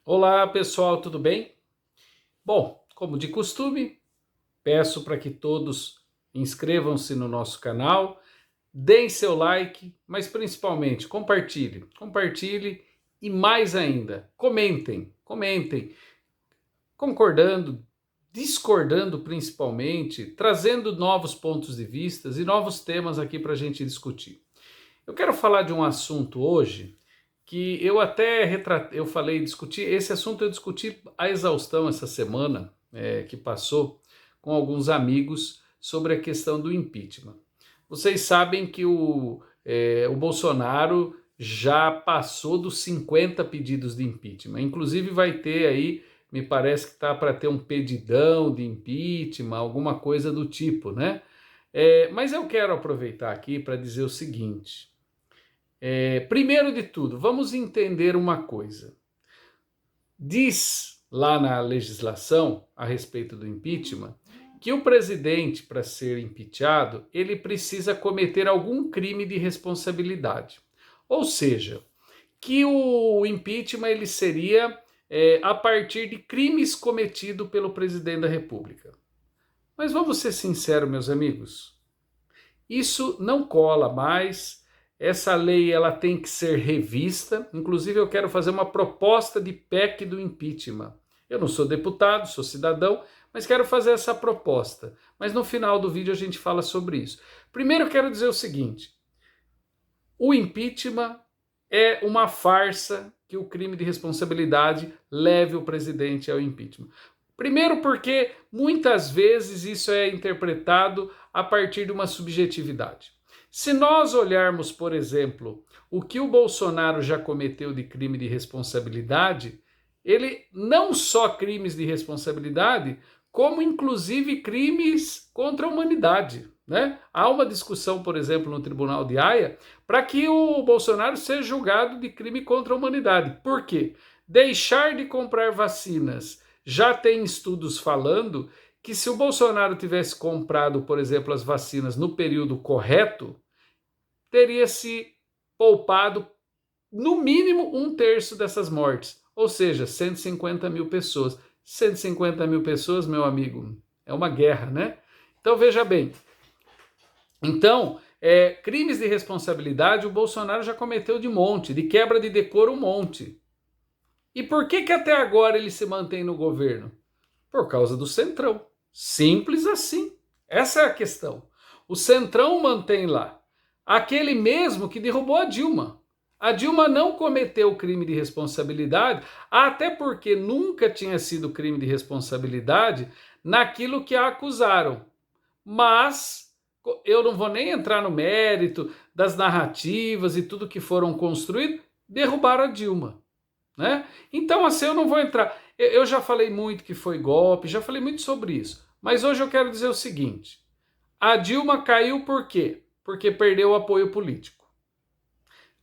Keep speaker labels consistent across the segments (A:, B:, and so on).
A: Olá pessoal, tudo bem? Bom, como de costume, peço para que todos inscrevam-se no nosso canal, deem seu like, mas principalmente compartilhe e mais ainda, comentem, concordando, discordando principalmente, trazendo novos pontos de vista e novos temas aqui para a gente discutir. Eu quero falar de um assunto hoje que eu até eu falei, discuti esse assunto, eu discuti a exaustão essa semana que passou com alguns amigos sobre a questão do impeachment. Vocês sabem que o Bolsonaro já passou dos 50 pedidos de impeachment. Inclusive vai ter aí, me parece que está para ter um pedidão de impeachment, alguma coisa do tipo, né? Mas eu quero aproveitar aqui para dizer o seguinte. Primeiro de tudo, vamos entender uma coisa. Diz lá na legislação a respeito do impeachment que o presidente, para ser impeachado, ele precisa cometer algum crime de responsabilidade. Ou seja, que o impeachment ele seria a partir de crimes cometidos pelo presidente da República. Mas vamos ser sinceros, meus amigos, isso não cola mais. Essa lei ela tem que ser revista. Inclusive, eu quero fazer uma proposta de PEC do impeachment. Eu não sou deputado, sou cidadão, mas quero fazer essa proposta. Mas no final do vídeo a gente fala sobre isso. Primeiro, eu quero dizer o seguinte: o impeachment é uma farsa que o crime de responsabilidade leve o presidente ao impeachment. Primeiro, porque muitas vezes isso é interpretado a partir de uma subjetividade. Se nós olharmos, por exemplo, o que o Bolsonaro já cometeu de crime de responsabilidade, ele não só crimes de responsabilidade, como inclusive crimes contra a humanidade. Né? Há uma discussão, por exemplo, no Tribunal de Haia, para que o Bolsonaro seja julgado de crime contra a humanidade. Por quê? Deixar de comprar vacinas. Já tem estudos falando que se o Bolsonaro tivesse comprado, por exemplo, as vacinas no período correto, teria se poupado no mínimo um terço dessas mortes, ou seja, 150 mil pessoas. 150 mil pessoas, meu amigo, é uma guerra, né? Então veja bem, crimes de responsabilidade o Bolsonaro já cometeu de monte, de quebra de decoro um monte. E por que até agora ele se mantém no governo? Por causa do Centrão. Simples assim. Essa é a questão. O Centrão mantém lá. Aquele mesmo que derrubou a Dilma. A Dilma não cometeu crime de responsabilidade, até porque nunca tinha sido crime de responsabilidade naquilo que a acusaram. Mas eu não vou nem entrar no mérito das narrativas e tudo que foram construídos, derrubaram a Dilma. Né? Então, assim, eu não vou entrar. Eu já falei muito que foi golpe, já falei muito sobre isso. Mas hoje eu quero dizer o seguinte: a Dilma caiu por quê? Porque perdeu o apoio político.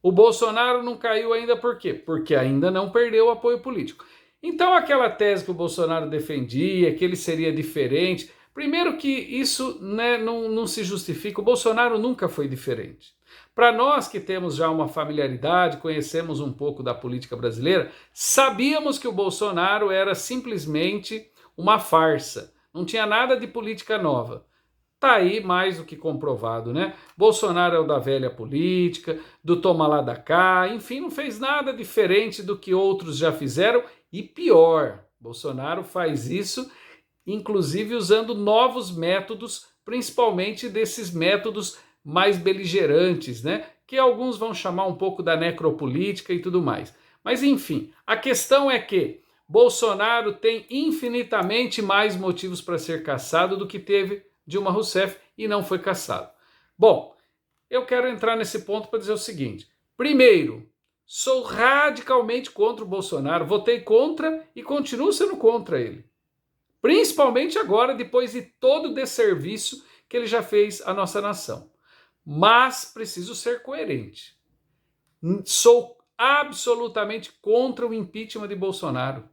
A: O Bolsonaro não caiu ainda por quê? Porque ainda não perdeu o apoio político. Então, aquela tese que o Bolsonaro defendia, que ele seria diferente, primeiro que isso, né, não se justifica. O Bolsonaro nunca foi diferente. Para nós que temos já uma familiaridade, conhecemos um pouco da política brasileira, sabíamos que o Bolsonaro era simplesmente uma farsa. Não tinha nada de política nova. Tá aí mais do que comprovado, né? Bolsonaro é o da velha política, do toma lá da cá, enfim, não fez nada diferente do que outros já fizeram e pior, Bolsonaro faz isso inclusive usando novos métodos, principalmente desses métodos mais beligerantes, né? Que alguns vão chamar um pouco da necropolítica e tudo mais. Mas enfim, a questão é que Bolsonaro tem infinitamente mais motivos para ser caçado do que teve Dilma Rousseff e não foi caçado. Bom, eu quero entrar nesse ponto para dizer o seguinte: primeiro, sou radicalmente contra o Bolsonaro, votei contra e continuo sendo contra ele. Principalmente agora, depois de todo o desserviço que ele já fez à nossa nação. Mas preciso ser coerente. Sou absolutamente contra o impeachment de Bolsonaro.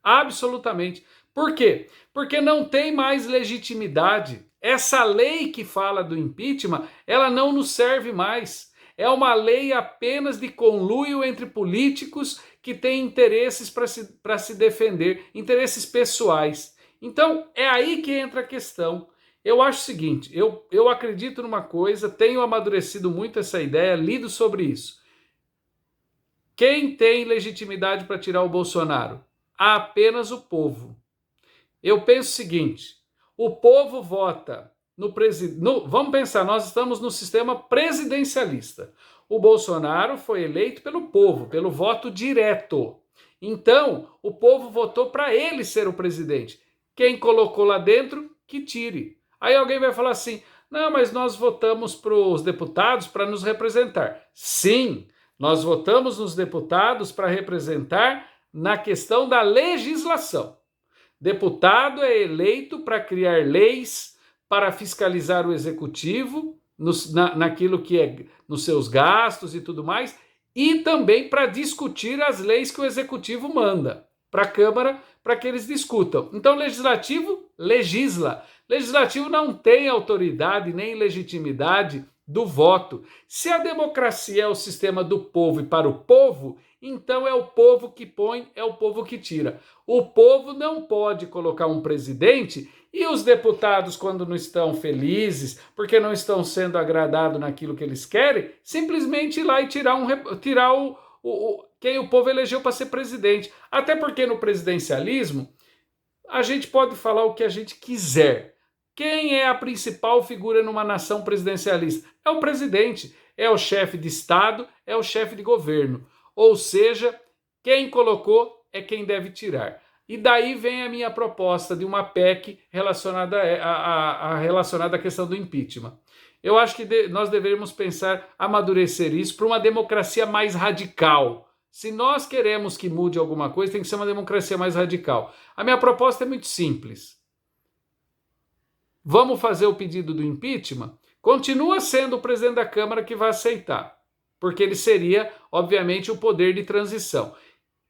A: Absolutamente. Por quê? Porque não tem mais legitimidade. Essa lei que fala do impeachment, ela não nos serve mais. É uma lei apenas de conluio entre políticos que tem interesses para se defender, interesses pessoais. Então, é aí que entra a questão. Eu acho o seguinte, eu acredito numa coisa, tenho amadurecido muito essa ideia, lido sobre isso. Quem tem legitimidade para tirar o Bolsonaro? Apenas o povo. Eu penso o seguinte, o povo vota no presidente. Vamos pensar, nós estamos no sistema presidencialista. O Bolsonaro foi eleito pelo povo, pelo voto direto. Então, o povo votou para ele ser o presidente. Quem colocou lá dentro, que tire. Aí alguém vai falar assim, não, mas nós votamos para os deputados para nos representar. Sim, nós votamos nos deputados para representar na questão da legislação. Deputado é eleito para criar leis, para fiscalizar o executivo, naquilo que é nos seus gastos e tudo mais, e também para discutir as leis que o executivo manda para a Câmara, para que eles discutam. Então, o legislativo legisla. Legislativo não tem autoridade nem legitimidade do voto. Se a democracia é o sistema do povo e para o povo, então é o povo que põe, é o povo que tira. O povo não pode colocar um presidente e os deputados, quando não estão felizes, porque não estão sendo agradados naquilo que eles querem, simplesmente ir lá e tirar quem o povo elegeu para ser presidente. Até porque no presidencialismo, a gente pode falar o que a gente quiser. Quem é a principal figura numa nação presidencialista? É o presidente, é o chefe de Estado, é o chefe de governo. Ou seja, quem colocou é quem deve tirar. E daí vem a minha proposta de uma PEC relacionada à questão do impeachment. Eu acho que nós deveríamos pensar, amadurecer isso para uma democracia mais radical. Se nós queremos que mude alguma coisa, tem que ser uma democracia mais radical. A minha proposta é muito simples. Vamos fazer o pedido do impeachment? Continua sendo o presidente da Câmara que vai aceitar, porque ele seria, obviamente, o poder de transição.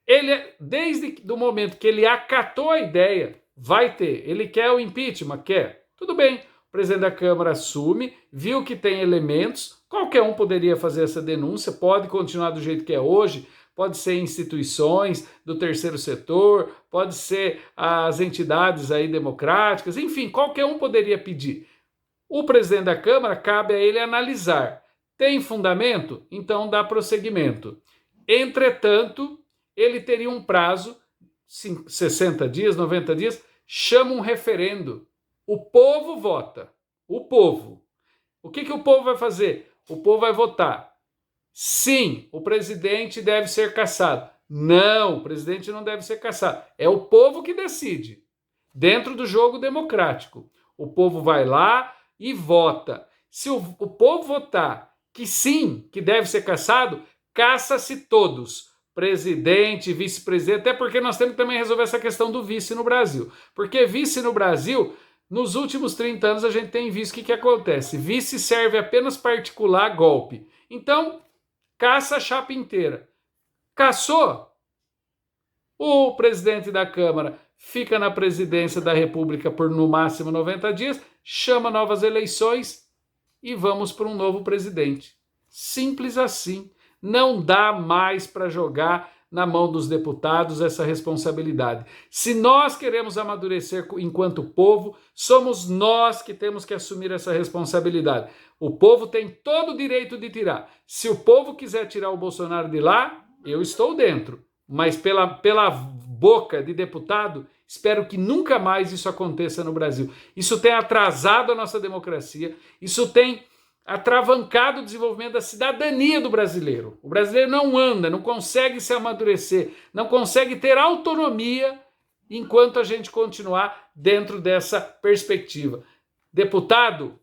A: Ele, desde o momento que ele acatou a ideia, vai ter. Ele quer o impeachment? Quer. Tudo bem. O presidente da Câmara assume, viu que tem elementos, qualquer um poderia fazer essa denúncia, pode continuar do jeito que é hoje, pode ser instituições do terceiro setor, pode ser as entidades aí democráticas, enfim, qualquer um poderia pedir. O presidente da Câmara, cabe a ele analisar. Tem fundamento? Então dá prosseguimento. Entretanto, ele teria um prazo, 60 dias, 90 dias, chama um referendo. O povo vota. O povo. O que o povo vai fazer? O povo vai votar. Sim, o presidente deve ser cassado. Não, o presidente não deve ser cassado. É o povo que decide. Dentro do jogo democrático. O povo vai lá e vota. Se o povo votar que sim, que deve ser cassado, caça-se todos. Presidente, vice-presidente, até porque nós temos que também resolver essa questão do vice no Brasil. Porque vice no Brasil, nos últimos 30 anos a gente tem visto o que acontece. Vice serve apenas para articular golpe. Então, caça a chapa inteira. Caçou? O presidente da Câmara fica na presidência da República por no máximo 90 dias, chama novas eleições e vamos para um novo presidente. Simples assim. Não dá mais para jogar na mão dos deputados essa responsabilidade. Se nós queremos amadurecer enquanto povo, somos nós que temos que assumir essa responsabilidade. O povo tem todo o direito de tirar. Se o povo quiser tirar o Bolsonaro de lá, eu estou dentro. Mas pela boca de deputado, espero que nunca mais isso aconteça no Brasil. Isso tem atrasado a nossa democracia, isso tem atravancado o desenvolvimento da cidadania do brasileiro. O brasileiro não anda, não consegue se amadurecer, não consegue ter autonomia enquanto a gente continuar dentro dessa perspectiva. Deputado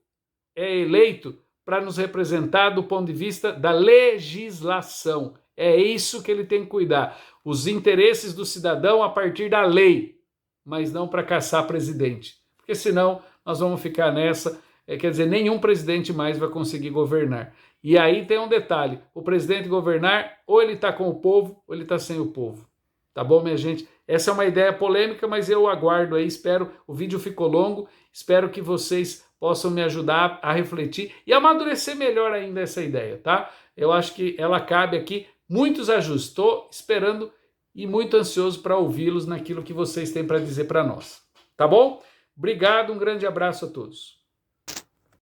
A: é eleito para nos representar do ponto de vista da legislação. É isso que ele tem que cuidar. Os interesses do cidadão a partir da lei, mas não para caçar presidente. Porque senão nós vamos ficar nessa. Quer dizer, nenhum presidente mais vai conseguir governar. E aí tem um detalhe, o presidente governar, ou ele está com o povo, ou ele está sem o povo. Tá bom, minha gente? Essa é uma ideia polêmica, mas eu aguardo aí, espero, o vídeo ficou longo, espero que vocês possam me ajudar a refletir e amadurecer melhor ainda essa ideia, tá? Eu acho que ela cabe aqui muitos ajustes. Estou esperando e muito ansioso para ouvi-los naquilo que vocês têm para dizer para nós. Tá bom? Obrigado, um grande abraço a todos.